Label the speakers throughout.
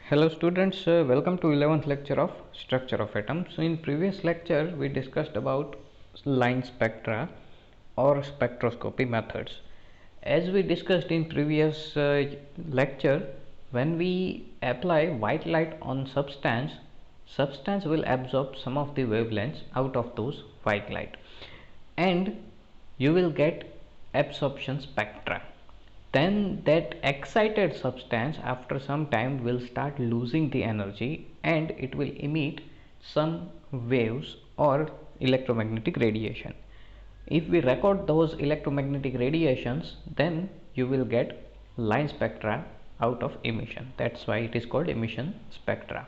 Speaker 1: Hello students, welcome to 11th lecture of structure of atoms. So in previous lecture we discussed about line spectra or spectroscopy methods. As we discussed in previous lecture, when we apply white light on substance will absorb some of the wavelengths out of those white light and you will get absorption spectra. Then that excited substance after some time will start losing the energy and it will emit some waves or electromagnetic radiation. If we record those electromagnetic radiations, then you will get line spectra out of emission. That's why it is called emission spectra.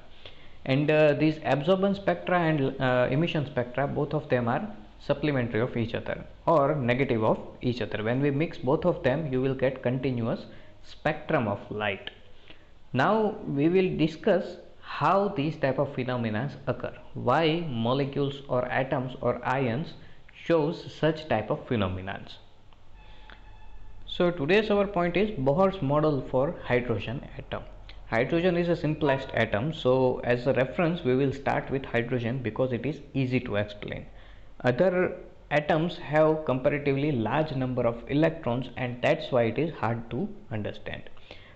Speaker 1: And these absorbance spectra and emission spectra, both of them are supplementary of each other or negative of each other. When we mix both of them, you will get continuous spectrum of light. Now we will discuss how these type of phenomena occur, why molecules or atoms or ions shows such type of phenomena. So today's our point is Bohr's model for hydrogen atom. Hydrogen is the simplest atom, so as a reference we will start with hydrogen because it is easy to explain. Other atoms have comparatively large number of electrons and that's why it is hard to understand.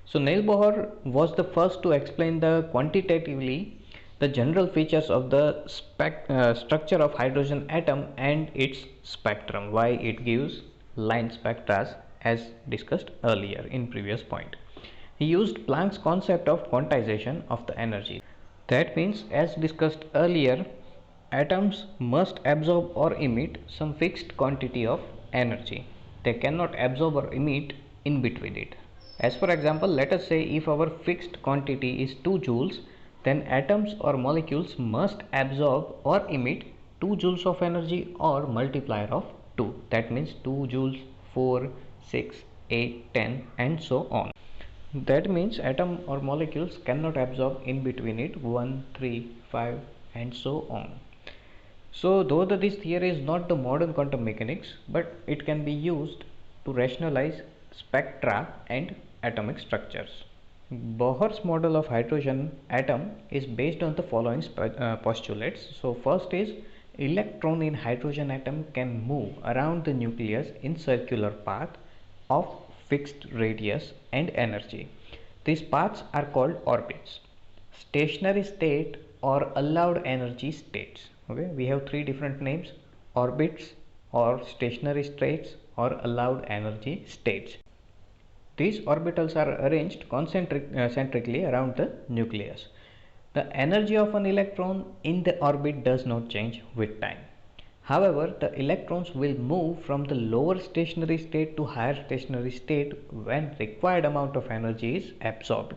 Speaker 1: So Niels Bohr was the first to explain the quantitatively the general features of the structure of hydrogen atom and its spectrum, why it gives line spectra as discussed earlier in previous point. He used Planck's concept of quantization of the energy. That means, as discussed earlier, atoms must absorb or emit some fixed quantity of energy. They cannot absorb or emit in between it. As for example, let us say if our fixed quantity is 2 joules, then atoms or molecules must absorb or emit 2 joules of energy or multiplier of 2. That means 2 joules, 4, 6, 8, 10 and so on. That means atom or molecules cannot absorb in between it 1, 3, 5 and so on. So though this theory is not the modern quantum mechanics, but it can be used to rationalize spectra and atomic structures. Bohr's model of hydrogen atom is based on the following postulates. So first is electron in hydrogen atom can move around the nucleus in circular path of fixed radius and energy. These paths are called orbits. Stationary state or allowed energy states. Okay, we have three different names: orbits or stationary states or allowed energy states. These orbitals are arranged concentrically around the nucleus. The energy of an electron in the orbit does not change with time. However, the electrons will move from the lower stationary state to higher stationary state when required amount of energy is absorbed.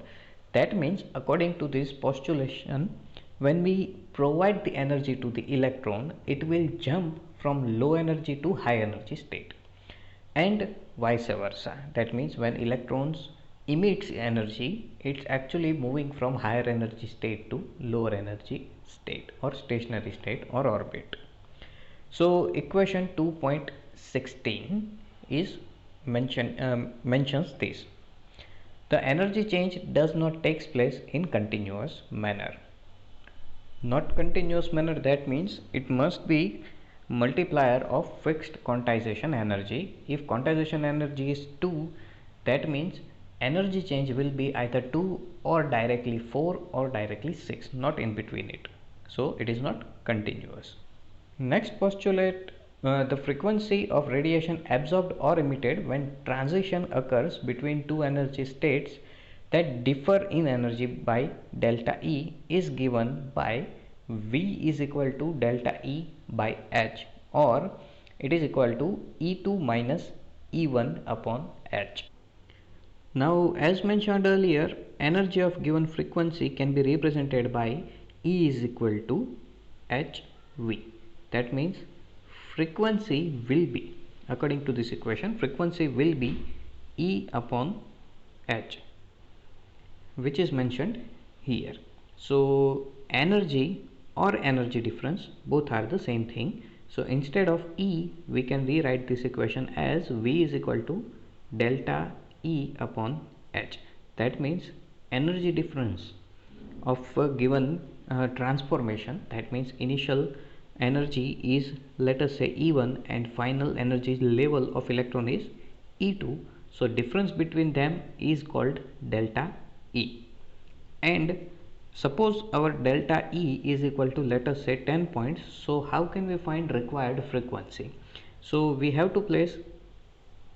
Speaker 1: That means, according to this postulation, when we provide the energy to the electron, it will jump from low energy to high energy state and vice versa. That means when electrons emits energy, it's actually moving from higher energy state to lower energy state or stationary state or orbit. So equation 2.16 is mentions this: the energy change does not take place in continuous manner. Not continuous manner, that means it must be multiplier of fixed quantization energy. If quantization energy is 2, that means energy change will be either 2 or directly 4 or directly 6, not in between it. So it is not continuous. Next postulate, the frequency of radiation absorbed or emitted when transition occurs between two energy states that differ in energy by delta E is given by V is equal to delta E by H, or it is equal to E2 minus E1 upon H. Now, as mentioned earlier, energy of given frequency can be represented by E is equal to HV. That means frequency will be, according to this equation, frequency will be E upon H, which is mentioned here. So energy or energy difference, both are the same thing. So instead of E, we can rewrite this equation as V is equal to delta E upon H. That means energy difference of a given transformation, that means initial energy is, let us say, E1 and final energy level of electron is E2. So difference between them is called delta E. And suppose our delta E is equal to, let us say, 10 points. So how can we find required frequency? So we have to place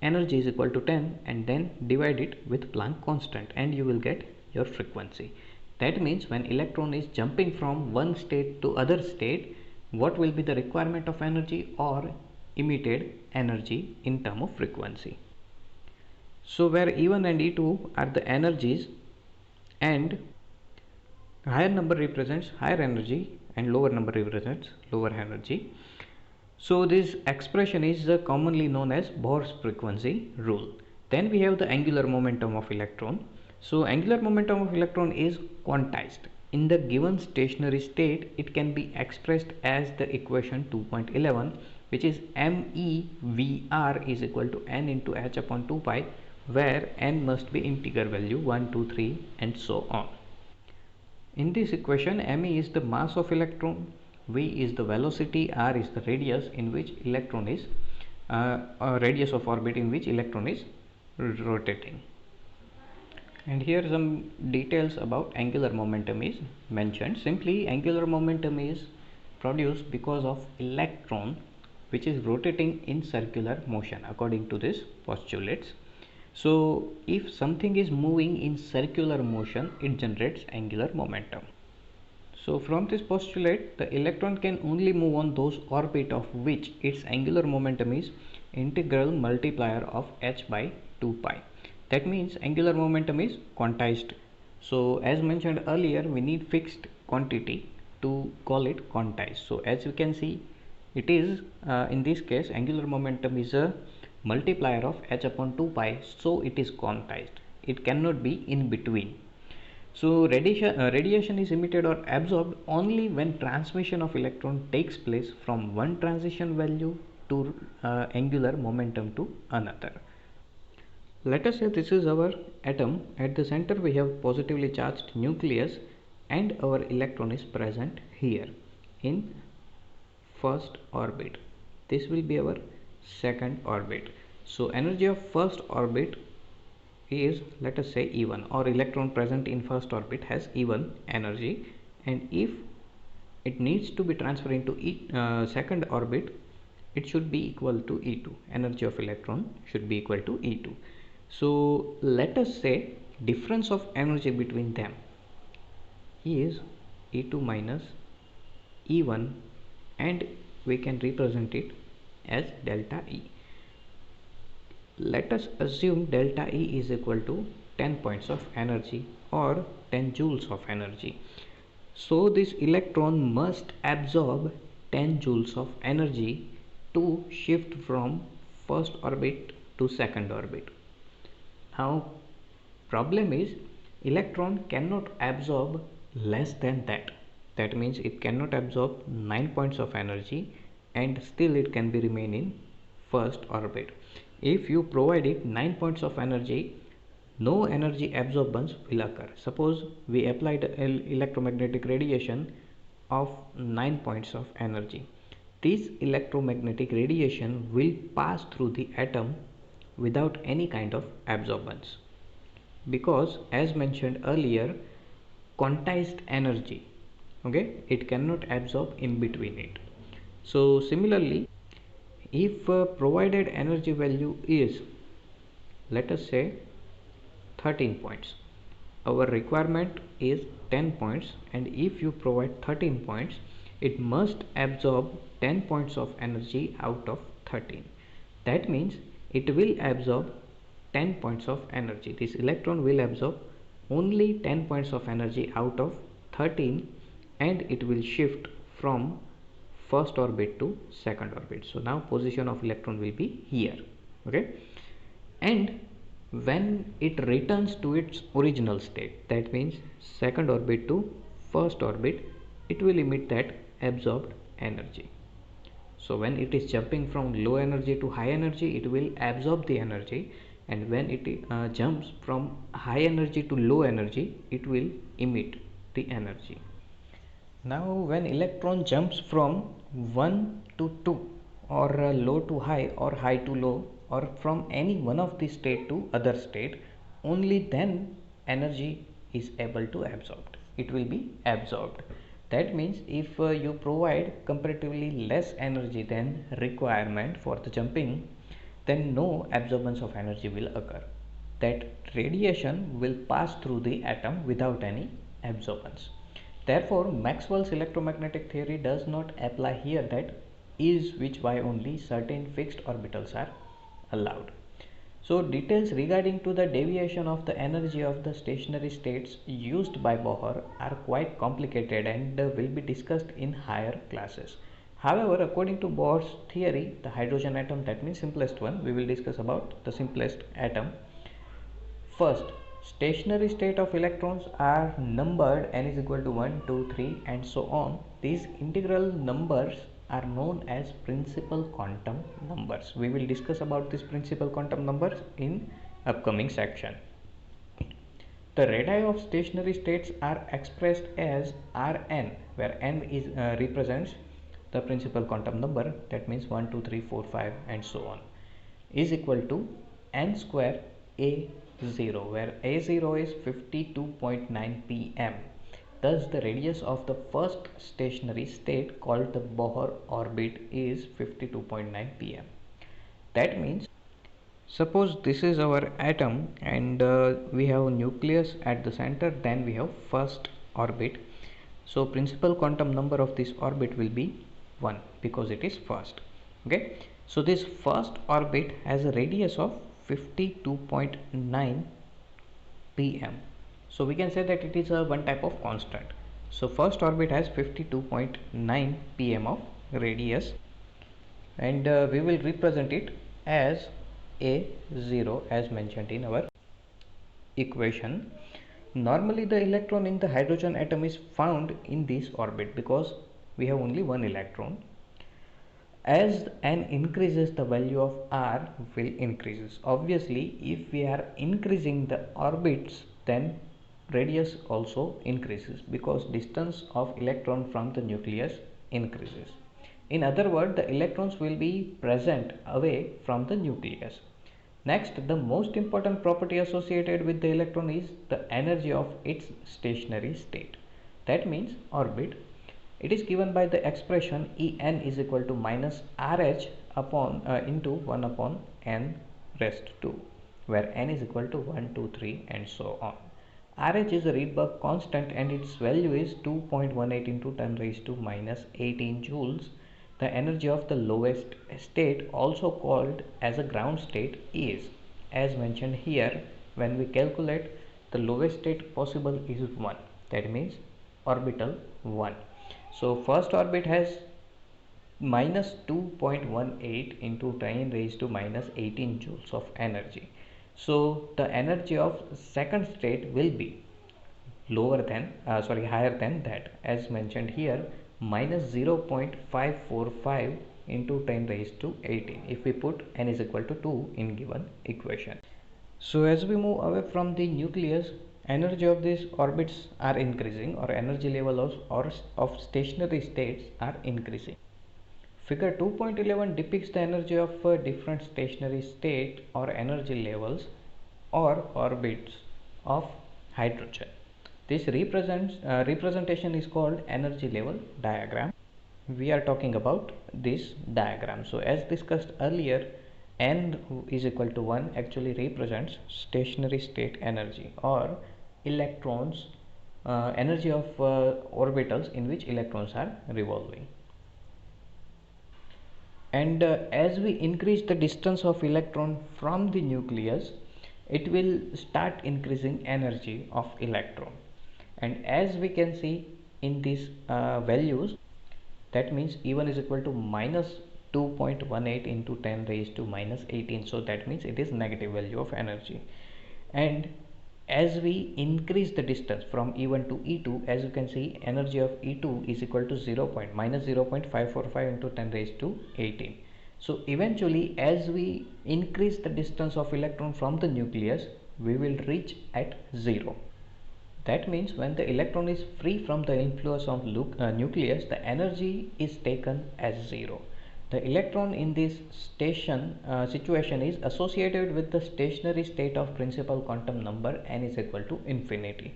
Speaker 1: energy is equal to 10 and then divide it with Planck constant, and you will get your frequency. That means when electron is jumping from one state to other state, what will be the requirement of energy or emitted energy in term of frequency. So where E1 and E2 are the energies, and higher number represents higher energy and lower number represents lower energy. So this expression is commonly known as Bohr's frequency rule. Then we have the angular momentum of electron. So angular momentum of electron is quantized. In the given stationary state, it can be expressed as the equation 2.11, which is MEVR is equal to n into h upon 2 pi, where n must be integer value 1, 2, 3 and so on. In this equation, me is the mass of electron, v is the velocity, r is the radius in which electron is radius of orbit in which electron is rotating. And here some details about angular momentum is mentioned. Simply, angular momentum is produced because of electron which is rotating in circular motion according to this postulates. So if something is moving in circular motion, it generates angular momentum. So from this postulate, the electron can only move on those orbit of which its angular momentum is integral multiplier of h by 2 pi. That means angular momentum is quantized. So as mentioned earlier, we need fixed quantity to call it quantized. So as you can see, it is in this case angular momentum is a multiplier of h upon 2 pi, so it is quantized. It cannot be in between. So radiation is emitted or absorbed only when transmission of electron takes place from one transition value to angular momentum to another. Let us say this is our atom. At the center we have positively charged nucleus and our electron is present here in first orbit. This will be our second orbit. So energy of first orbit is, let us say, E1, or electron present in first orbit has E1 energy, and if it needs to be transferred into second orbit, it should be equal to E2. Energy of electron should be equal to E2. So let us say difference of energy between them is E2 minus E1, and we can represent it as delta E. Let us assume delta E is equal to 10 points of energy or 10 joules of energy. So this electron must absorb 10 joules of energy to shift from first orbit to second orbit. Now problem is electron cannot absorb less than that. That means it cannot absorb 9 points of energy and still it can be remain in first orbit. If you provide it 9 points of energy, no energy absorbance will occur. Suppose we applied electromagnetic radiation of 9 points of energy. This electromagnetic radiation will pass through the atom without any kind of absorbance, because as mentioned earlier, quantized energy, okay, it cannot absorb in between it. So similarly, if provided energy value is, let us say, 13 points, our requirement is 10 points, and if you provide 13 points, it must absorb 10 points of energy out of 13. That means it will absorb 10 points of energy. This electron will absorb only 10 points of energy out of 13, and it will shift from first orbit to second orbit. So now position of electron will be here, okay, and when it returns to its original state, that means second orbit to first orbit, it will emit that absorbed energy. So when it is jumping from low energy to high energy, it will absorb the energy, and when it jumps from high energy to low energy, it will emit the energy. Now when electron jumps from 1 to 2, or low to high or high to low, or from any one of the state to other state, only then energy is able to absorbed. It will be absorbed. That means if you provide comparatively less energy than requirement for the jumping, then no absorbance of energy will occur. That radiation will pass through the atom without any absorbance. Therefore, Maxwell's electromagnetic theory does not apply here, that is which why only certain fixed orbitals are allowed. So details regarding to the deviation of the energy of the stationary states used by Bohr are quite complicated and will be discussed in higher classes. However, according to Bohr's theory, the hydrogen atom, that means simplest one, we will discuss about the simplest atom. First, stationary state of electrons are numbered, n is equal to 1, 2, 3 and so on. These integral numbers are known as principal quantum numbers. We will discuss about these principal quantum numbers in upcoming section. The radii of stationary states are expressed as Rn, where n is represents the principal quantum number, that means 1, 2, 3, 4, 5 and so on, is equal to n square A0, where A0 is 52.9 pm. Thus, the radius of the first stationary state called the Bohr orbit is 52.9 pm. That means, suppose this is our atom and we have a nucleus at the center, then we have first orbit. So, principal quantum number of this orbit will be 1 because it is first. Okay. So, this first orbit has a radius of 52.9 pm. So we can say that it is a one type of constant. So first orbit has 52.9 pm of radius, and we will represent it as A0 as mentioned in our equation. Normally the electron in the hydrogen atom is found in this orbit because we have only one electron. As n increases, the value of r will increases. Obviously, if we are increasing the orbits, then radius also increases because distance of electron from the nucleus increases. In other words, the electrons will be present away from the nucleus. Next, the most important property associated with the electron is the energy of its stationary state. That means orbit. It is given by the expression En is equal to minus RH upon into 1 upon n raised to 2, where n is equal to 1, 2, 3 and so on. RH is a Rydberg constant and its value is 2.18 into 10 raised to minus 18 joules. The energy of the lowest state, also called as a ground state, is, as mentioned here, when we calculate the lowest state possible is 1. That means orbital 1. So first orbit has minus 2.18 into 10 raised to minus 18 joules of energy. So the energy of second state will be higher than that, as mentioned here, minus 0.545 into 10 raised to 18 if we put n is equal to 2 in given equation. So as we move away from the nucleus, energy of these orbits are increasing, or energy levels of stationary states are increasing. Figure 2.11 depicts the energy of different stationary state or energy levels or orbits of hydrogen. This representation is called energy level diagram. We are talking about this diagram. So as discussed earlier, n is equal to 1 actually represents stationary state energy or electrons, energy of orbitals in which electrons are revolving. And as we increase the distance of electron from the nucleus, it will start increasing energy of electron. And as we can see in these values, that means E1 is equal to minus 2.18 into 10 raised to minus 18. So that means it is negative value of energy. And as we increase the distance from E1 to E2, as you can see, energy of E2 is equal to minus 0.545 into 10 raised to 18. So eventually, as we increase the distance of electron from the nucleus, we will reach at 0. That means when the electron is free from the influence of nucleus, the energy is taken as 0. The electron in this situation is associated with the stationary state of principal quantum number n is equal to infinity.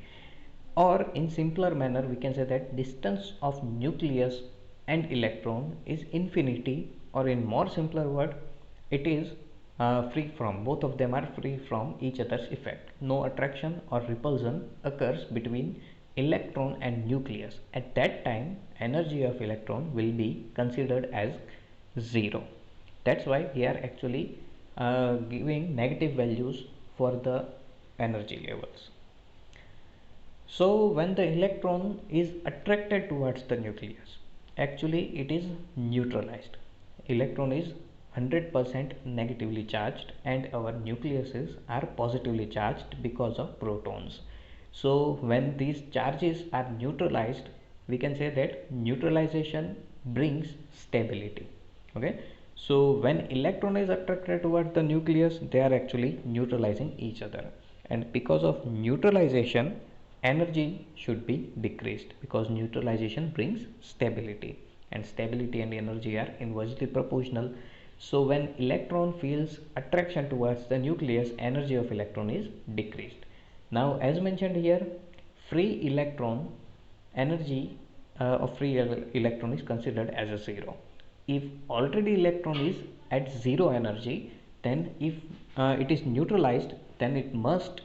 Speaker 1: Or in simpler manner, we can say that distance of nucleus and electron is infinity, or in more simpler word, it is free from, both of them are free from each other's effect. No attraction or repulsion occurs between electron and nucleus. At that time, energy of electron will be considered as 0. That's why we are actually giving negative values for the energy levels. So when the electron is attracted towards the nucleus, actually it is neutralized. Electron is 100% negatively charged and our nucleuses are positively charged because of protons. So when these charges are neutralized, we can say that neutralization brings stability. Okay, so when electron is attracted towards the nucleus, they are actually neutralizing each other, and because of neutralization, energy should be decreased, because neutralization brings stability, and stability and energy are inversely proportional. So when electron feels attraction towards the nucleus, energy of electron is decreased. Now as mentioned here, free electron energy of free electron is considered as a 0. If already electron is at 0 energy, then if it is neutralized, then it must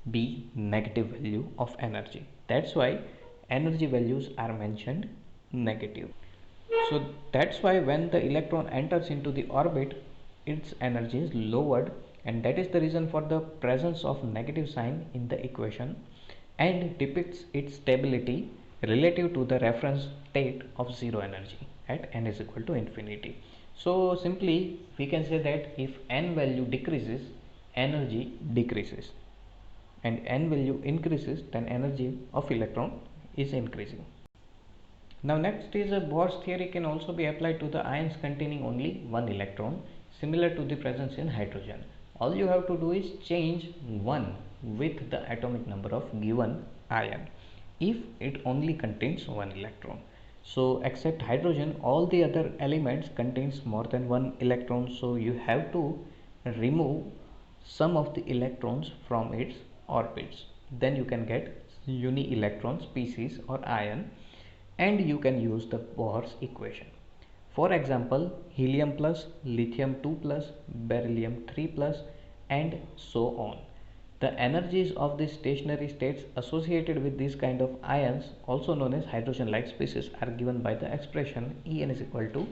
Speaker 1: be negative value of energy. That's why energy values are mentioned negative. So that's why when the electron enters into the orbit, its energy is lowered, and that is the reason for the presence of negative sign in the equation, and depicts its stability relative to the reference state of 0 energy at n is equal to infinity. So simply we can say that if n value decreases, energy decreases, and n value increases, then energy of electron is increasing. Now next is Bohr's theory can also be applied to the ions containing only one electron, similar to the presence in hydrogen. All you have to do is change 1 with the atomic number of given ion if it only contains one electron. So except hydrogen, all the other elements contains more than one electron, so you have to remove some of the electrons from its orbits. Then you can get uni-electron species or ion, and you can use the Bohr's equation. For example, helium plus, lithium 2 plus, beryllium 3 plus, and so on. The energies of the stationary states associated with these kind of ions, also known as hydrogen-like species, are given by the expression En is equal to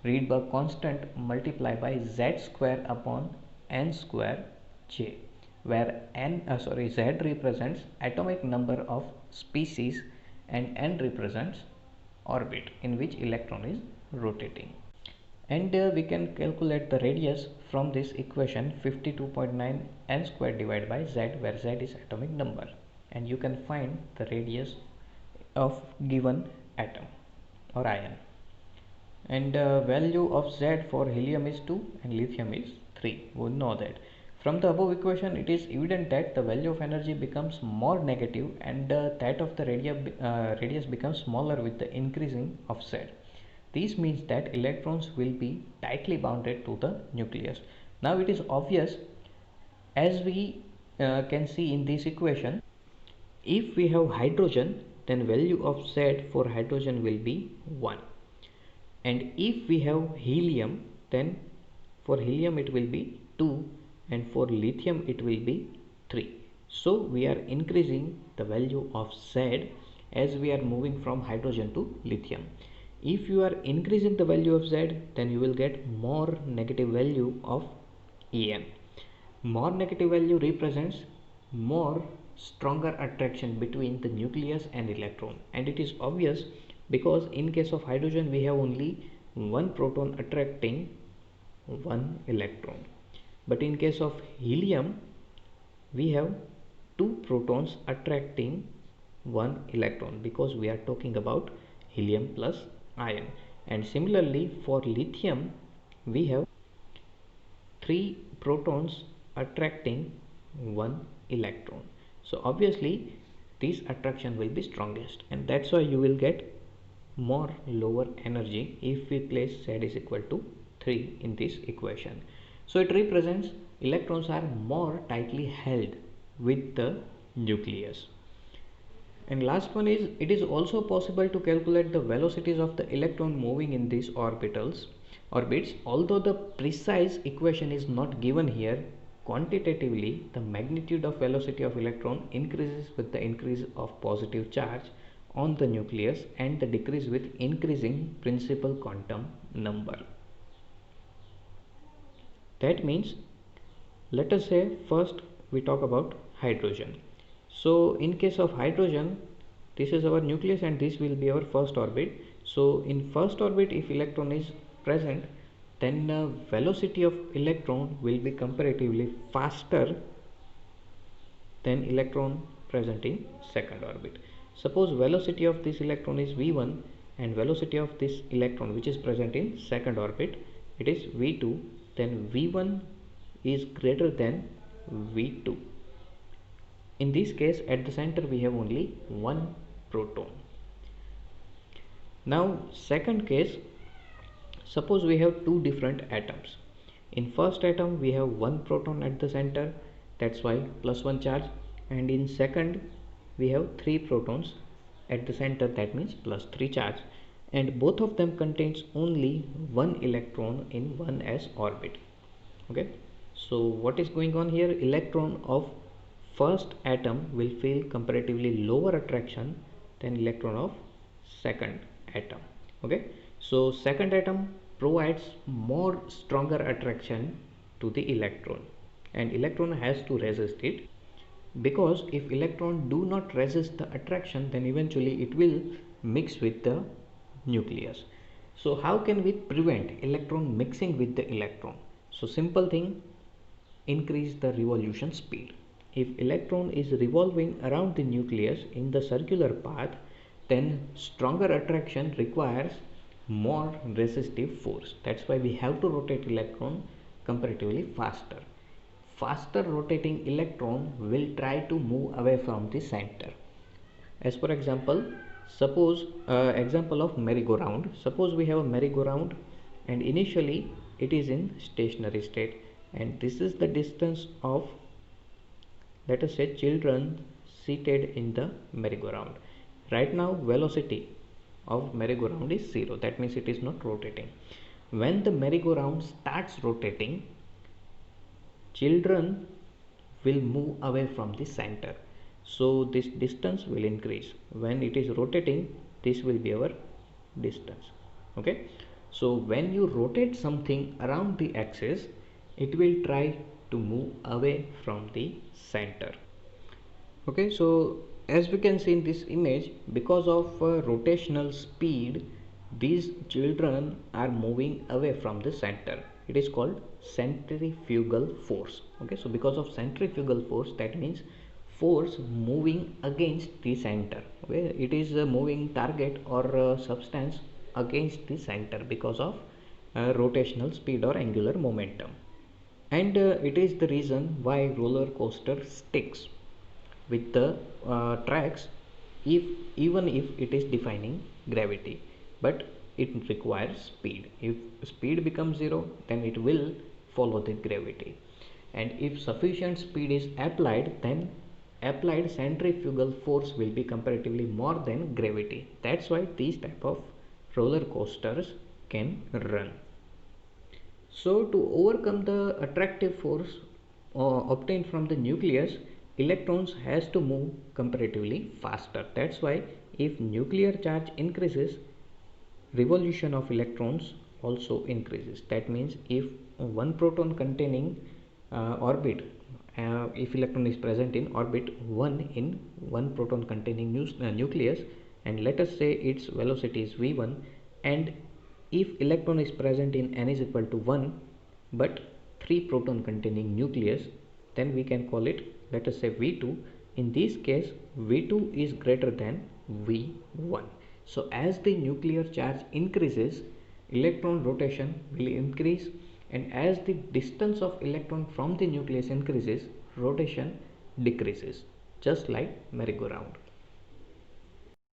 Speaker 1: Rydberg constant multiplied by Z square upon N square J, where Z represents atomic number of species and N represents orbit in which electron is rotating. And we can calculate the radius from this equation, 52.9 n square divided by Z, where Z is atomic number, and you can find the radius of given atom or ion. And value of Z for helium is 2 and lithium is 3. We know that. From the above equation, it is evident that the value of energy becomes more negative, and that of the radius becomes smaller with the increasing of Z. This means that electrons will be tightly bounded to the nucleus. Now it is obvious, as we can see in this equation, if we have hydrogen, then value of Z for hydrogen will be 1. And if we have helium, then for helium it will be 2, and for lithium it will be 3. So we are increasing the value of Z as we are moving from hydrogen to lithium. If you are increasing the value of Z, then you will get more negative value of En. More negative value represents more stronger attraction between the nucleus and electron, and it is obvious because in case of hydrogen we have only one proton attracting one electron, but in case of helium we have two protons attracting one electron, because we are talking about helium plus ion. And similarly for lithium we have three protons attracting one electron. So obviously this attraction will be strongest, and that's why you will get more lower energy if we place Z is equal to 3 in this equation. So it represents electrons are more tightly held with the nucleus. And last one is, it is also possible to calculate the velocities of the electron moving in these orbits. Although the precise equation is not given here, quantitatively the magnitude of velocity of electron increases with the increase of positive charge on the nucleus and the decrease with increasing principal quantum number. That means, let us say first we talk about hydrogen. So in case of hydrogen, this is our nucleus and this will be our first orbit. So in first orbit, if electron is present, then the velocity of electron will be comparatively faster than electron present in second orbit. Suppose velocity of this electron is v1 and velocity of this electron which is present in second orbit, it is v2, then v1 is greater than v2. In this case, at the center we have only one proton. Now second case, suppose we have two different atoms. In first atom we have one proton at the center, that's why +1 charge, and in second we have three protons at the center, that means +3 charge, and both of them contains only one electron in 1s orbit. Okay, so what is going on here? Electron of first atom will feel comparatively lower attraction than electron of second atom. Okay, so second atom provides more stronger attraction to the electron, and electron has to resist it, because if electron do not resist the attraction, then eventually it will mix with the nucleus. So how can we prevent electron mixing with the electron? So simple thing, increase the revolution speed. If electron is revolving around the nucleus in the circular path, then stronger attraction requires more resistive force. That's why we have to rotate electron comparatively faster. Faster rotating electron will try to move away from the center. As for example, suppose example of merry-go-round. Suppose we have a merry-go-round and initially it is in stationary state, and this is the distance of, let us say, children seated in the merry-go-round. Right now velocity of merry-go-round is 0, that means it is not rotating. When the merry-go-round starts rotating, children will move away from the center, so this distance will increase. When it is rotating, this will be our distance. Okay, so when you rotate something around the axis, it will try to move away from the center. Okay, so as we can see in this image, because of rotational speed, these children are moving away from the center. It is called centrifugal force. Okay, so because of centrifugal force, that means force moving against the center. Okay, it is a moving target or substance against the center because of rotational speed or angular momentum. And it is the reason why roller coaster sticks with the tracks, even if it is defying gravity, but it requires speed. If speed becomes 0, then it will follow the gravity, and if sufficient speed is applied, then applied centrifugal force will be comparatively more than gravity. That's why these type of roller coasters can run. So to overcome the attractive force obtained from the nucleus, electrons has to move comparatively faster. That's why if nuclear charge increases, revolution of electrons also increases. That means if one proton containing orbit, if electron is present in orbit 1 in one proton containing nucleus, and let us say its velocity is v1, and if electron is present in n is equal to 1 but 3 proton containing nucleus, then we can call it, let us say, v2. In this case, v2 is greater than v1. So as the nuclear charge increases, electron rotation will increase, and as the distance of electron from the nucleus increases, rotation decreases, just like merry-go-round.